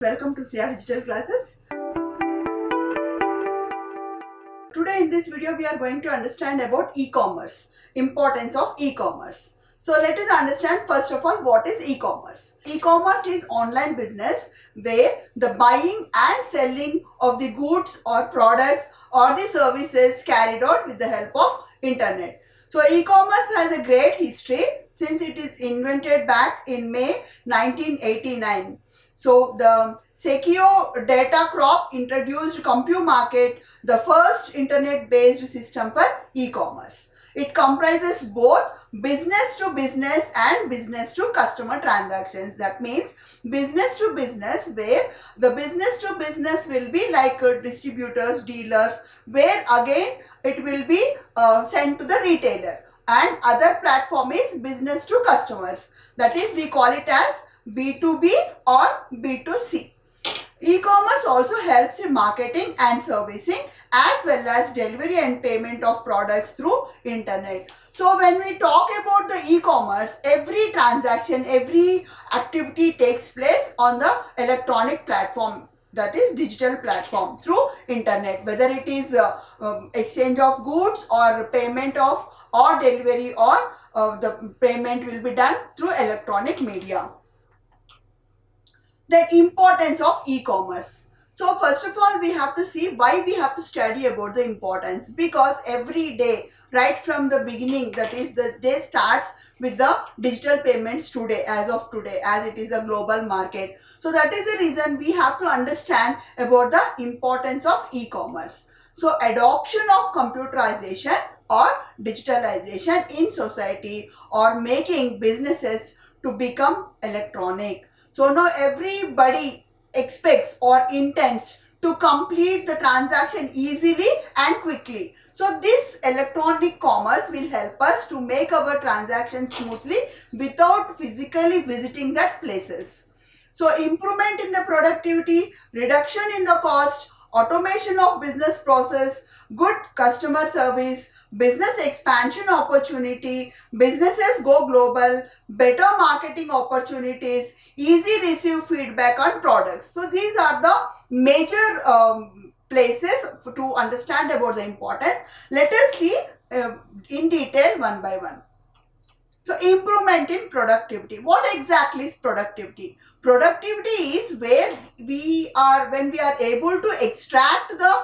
Welcome to CR Digital Classes. Today in this video we are going to understand about e-commerce, importance of e-commerce. So let us understand first of all what is e-commerce. E-commerce is online business where the buying and selling of the goods or products or the services carried out with the help of internet. So e-commerce has a great history since it is invented back in May 1989. So the Sekio Data Crop introduced CompuMarket, the first internet-based system for e-commerce. It comprises both business to business and business to customer transactions. That means business to business, where the business to business will be like distributors, dealers, where again it will be sent to the retailer. And other platform is business to customers. That is, we call it as B2B or B2C. E-commerce also helps in marketing and servicing as well as delivery and payment of products through internet. So when we talk about the e-commerce, every transaction, every activity takes place on the electronic platform, that is digital platform, through internet, whether it is exchange of goods or payment of or delivery, or the payment will be done through electronic media. The importance of e-commerce. So first of all, we have to see why we have to study about the importance, because every day, right from the beginning, that is the day starts with the digital payments today, as it is a global market. So that is the reason we have to understand about the importance of e-commerce. So adoption of computerization or digitalization in society or making businesses to become electronic. So now everybody expects or intends to complete the transaction easily and quickly. So this electronic commerce will help us to make our transactions smoothly without physically visiting that places. So improvement in the productivity, reduction in the cost, automation of business process, good customer service, business expansion opportunity, businesses go global, better marketing opportunities, easy receive feedback on products. So these are the major places to understand about the importance. Let us see in detail one by one. So improvement in productivity. What exactly is productivity? Productivity is where when we are able to extract the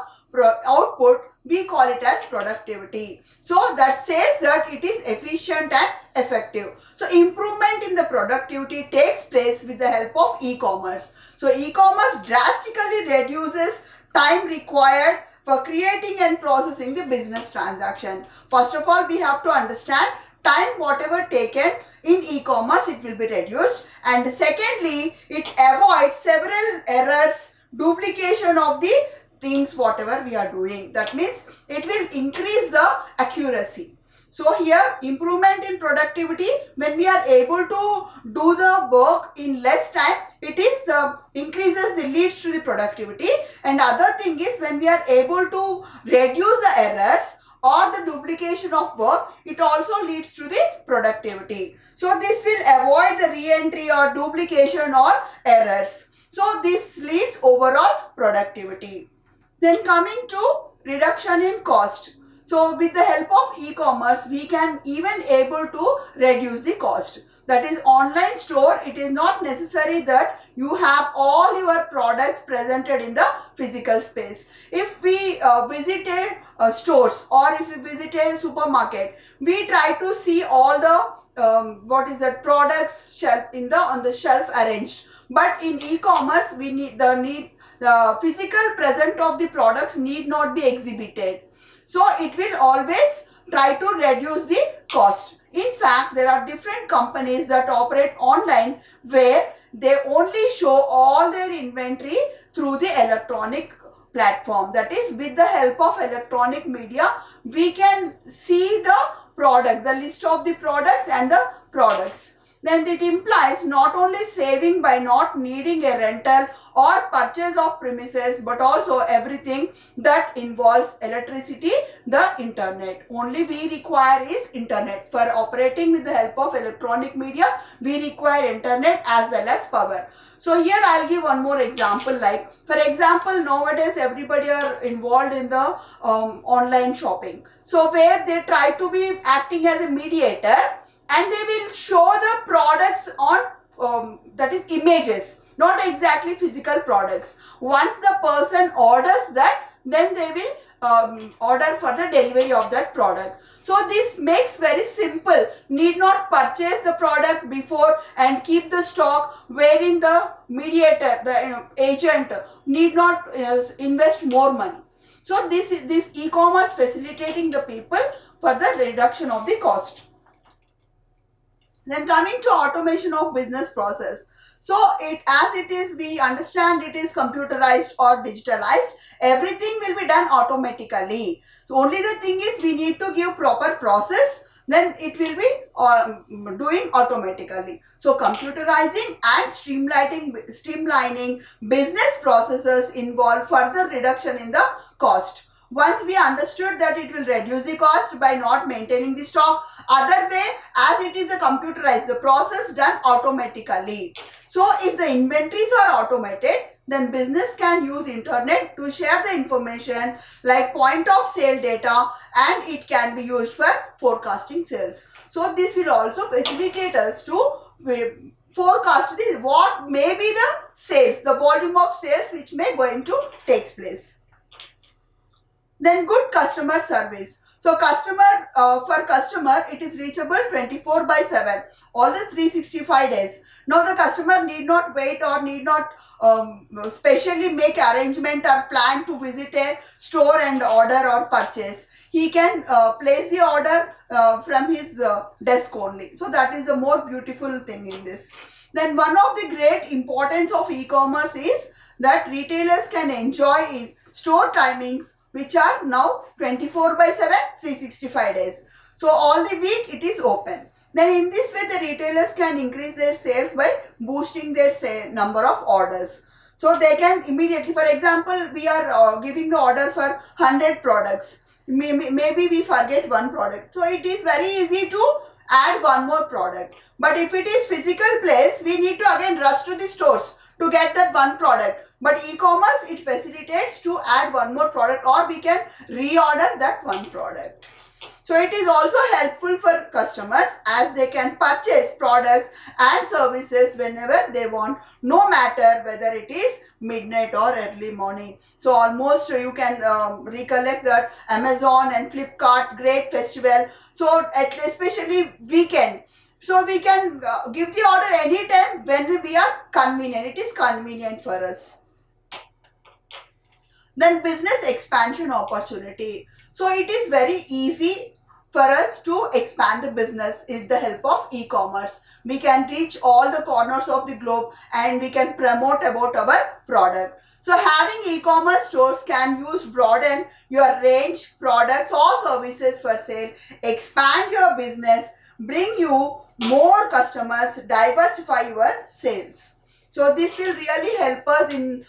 output, we call it as productivity. So that says that it is efficient and effective. So improvement in the productivity takes place with the help of e-commerce. So e-commerce drastically reduces time required for creating and processing the business transaction. First of all, we have to understand time whatever taken in e-commerce, it will be reduced, and secondly, it avoids several errors, duplication of the things whatever we are doing. That means it will increase the accuracy. So here improvement in productivity, when we are able to do the work in less time, it is the increases the leads to the productivity. And other thing is when we are able to reduce the errors or the duplication of work, it also leads to the productivity. So this will avoid the re-entry or duplication or errors. So this leads overall productivity. Then coming to reduction in cost. So with the help of e-commerce, we can even able to reduce the cost. That is online store, it is not necessary that you have all your products presented in the physical space. If we visited stores or if we visited supermarket, we try to see all the products on the shelf arranged. But in e-commerce, we need the physical present of the products need not be exhibited. So it will always try to reduce the cost. In fact, there are different companies that operate online where they only show all their inventory through the electronic platform. That is, with the help of electronic media, we can see the product, the list of the products and the products. then it implies not only saving by not needing a rental or purchase of premises, but also everything that involves electricity, the internet. Only we require is internet. For operating with the help of electronic media, we require internet as well as power. So here I'll give one more example. Like for example, nowadays everybody are involved in the online shopping. So where they try to be acting as a mediator, and they will show the products on that is images, not exactly physical products. Once the person orders that, then they will order for the delivery of that product. So this makes very simple. Need not purchase the product before and keep the stock, wherein the mediator, the agent need not invest more money. So this e-commerce facilitating the people for the reduction of the cost. Then coming to automation of business process. So as it is, we understand it is computerized or digitalized. Everything will be done automatically. So only the thing is we need to give proper process, then it will be doing automatically. So computerizing and streamlining business processes involve further reduction in the cost. Once we understood that it will reduce the cost by not maintaining the stock, other way, as it is a computerized, the process done automatically. So if the inventories are automated, then business can use internet to share the information like point of sale data, and it can be used for forecasting sales. So this will also facilitate us to forecast what may be the sales, the volume of sales which may going to take place. Then good customer service. So for customer, it is reachable 24/7, all the 365 days. Now the customer need not wait or need not specially make arrangement or plan to visit a store and order or purchase. He can place the order from his desk only. So that is the more beautiful thing in this. Then one of the great importance of e-commerce is that retailers can enjoy is store timings, which are now 24/7, 365 days. So all the week it is open. Then in this way the retailers can increase their sales by boosting their number of orders. So they can immediately, for example, we are giving the order for 100 products. Maybe we forget one product. So it is very easy to add one more product. But if it is physical place, we need to again rush to the stores to get that one product. But e-commerce, it facilitates to add one more product, or we can reorder that one product. So it is also helpful for customers as they can purchase products and services whenever they want, no matter whether it is midnight or early morning. So almost you can recollect that Amazon and Flipkart, great festival. So especially weekend. So we can give the order anytime when we are convenient. It is convenient for us. Then business expansion opportunity. So it is very easy for us to expand the business with the help of e-commerce. We can reach all the corners of the globe and we can promote about our product. So having e-commerce stores can use broaden your range, products or services for sale, expand your business, bring you more customers, diversify your sales. So this will really help us in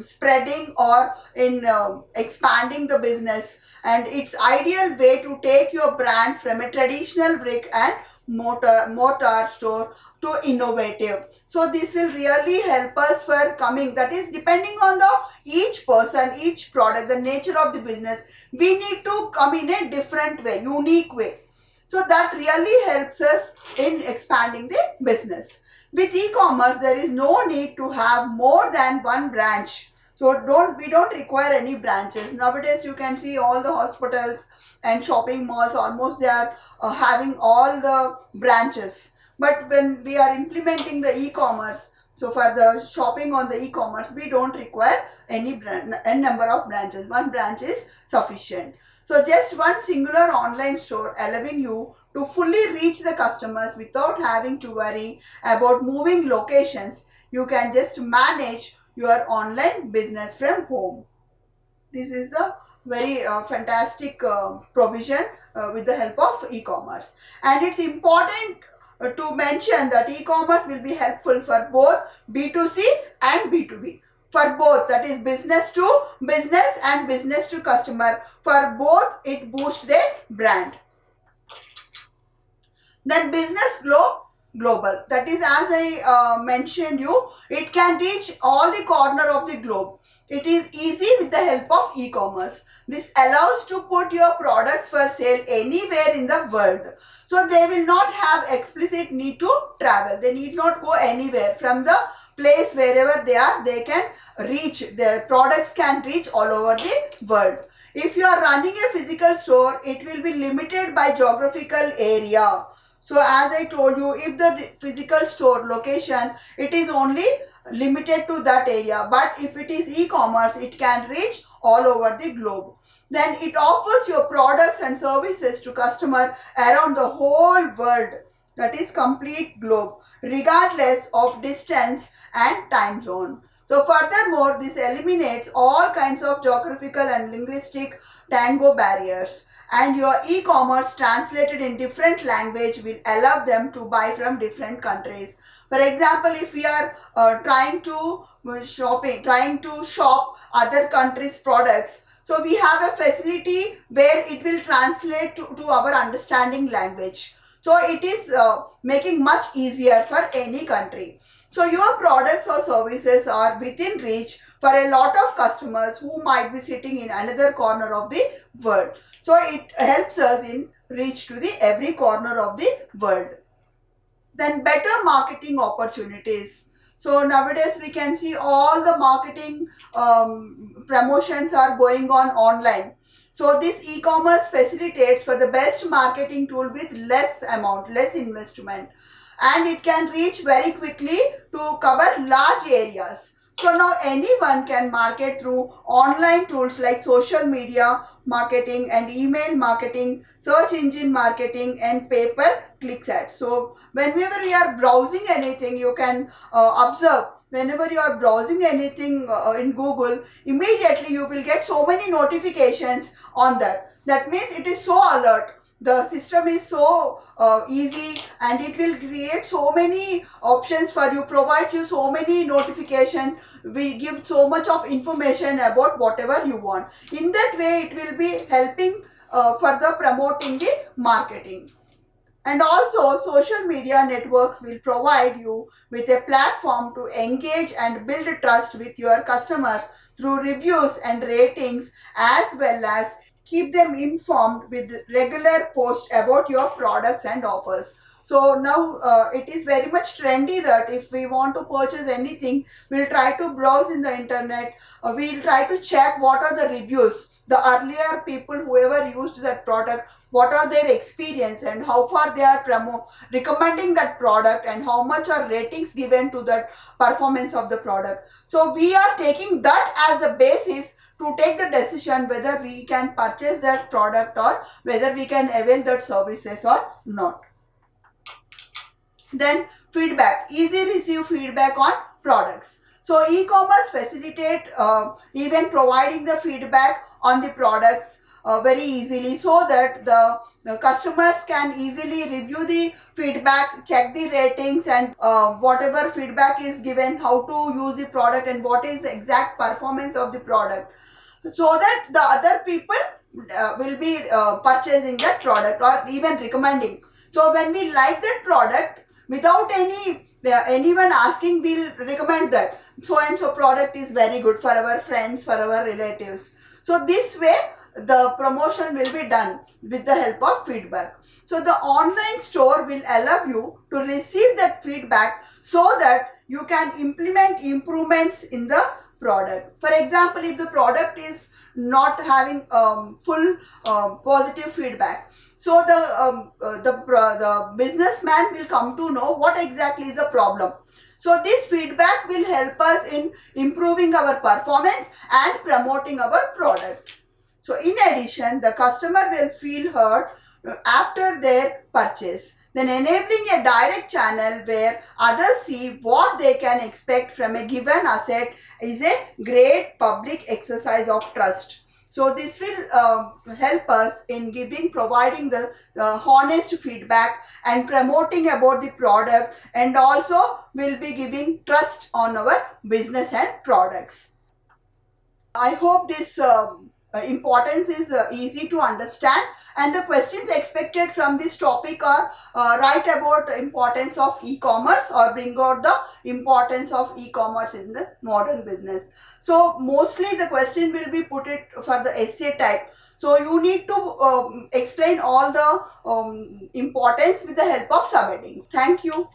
spreading or in expanding the business, and it's ideal way to take your brand from a traditional brick and mortar store to innovative. So this will really help us for coming, that is depending on the each person, each product, the nature of the business, we need to come in a different way, unique way. So that really helps us in expanding the business. With e-commerce, there is no need to have more than one branch. So we don't require any branches. Nowadays, you can see all the hospitals and shopping malls, almost they are having all the branches. But when we are implementing the e-commerce, so for the shopping on the e-commerce, we don't require any number of branches. One branch is sufficient. So just one singular online store allowing you to fully reach the customers without having to worry about moving locations. You can just manage your online business from home. This is the very fantastic provision with the help of e-commerce. And it's important to mention that e-commerce will be helpful for both B2C and B2B. For both, that is business to business and business to customer. For both, it boosts their brand. Then business global. That is, as I mentioned you, it can reach all the corner of the globe. It is easy with the help of e-commerce. This allows to put your products for sale anywhere in the world. So they will not have explicit need to travel. They need not go anywhere. From the place wherever they are, they can reach, their products can reach all over the world. If you are running a physical store, it will be limited by geographical area. So as I told you, if the physical store location, it is only limited to that area. But if it is e-commerce, it can reach all over the globe. Then it offers your products and services to customer around the whole world. That is complete globe, regardless of distance and time zone. So furthermore, this eliminates all kinds of geographical and linguistic tango barriers, and your e-commerce translated in different language will allow them to buy from different countries. For example, if we are trying to shop other countries' products, so we have a facility where it will translate to our understanding language. So it is making much easier for any country. So your products or services are within reach for a lot of customers who might be sitting in another corner of the world. So it helps us in reach to the every corner of the world. Then better marketing opportunities. So nowadays we can see all the marketing promotions are going on online. So this e-commerce facilitates for the best marketing tool with less amount, less investment, and it can reach very quickly to cover large areas. So now anyone can market through online tools like social media marketing and email marketing, search engine marketing and pay-per-click ads. So whenever you are browsing anything, you can observe, whenever you are browsing anything in Google, immediately you will get so many notifications on that. That means it is so alert. The system is so easy, and it will create so many options for you, provide you so many notifications, we give so much of information about whatever you want. In that way, it will be helping further promoting the marketing. And also, social media networks will provide you with a platform to engage and build trust with your customers through reviews and ratings, as well as keep them informed with regular posts about your products and offers. So now it is very much trendy that if we want to purchase anything, we'll try to browse in the internet, we'll try to check what are the reviews. The earlier people, whoever used that product, what are their experience and how far they are recommending that product, and how much are ratings given to that performance of the product. So we are taking that as the basis to take the decision whether we can purchase that product or whether we can avail that services or not. Then feedback, easy receive feedback on products. So e-commerce facilitate even providing the feedback on the products very easily, so that the customers can easily review the feedback, check the ratings, and whatever feedback is given, how to use the product and what is the exact performance of the product, so that the other people will be purchasing that product or even recommending. So when we like that product, without anyone asking, we'll recommend that so and so product is very good for our friends, for our relatives. So this way the promotion will be done with the help of feedback. So the online store will allow you to receive that feedback so that you can implement improvements in the product. For example, if the product is not having full positive feedback, so the businessman will come to know what exactly is the problem. So this feedback will help us in improving our performance and promoting our product. So in addition, the customer will feel heard after their purchase, then enabling a direct channel where others see what they can expect from a given asset is a great public exercise of trust. So this will help us in providing the honest feedback and promoting about the product, and also will be giving trust on our business and products. I hope this importance is easy to understand, and the questions expected from this topic are write about the importance of e-commerce or bring out the importance of e-commerce in the modern business. So mostly the question will be put it for the essay type. So you need to explain all the importance with the help of subheadings. Thank you.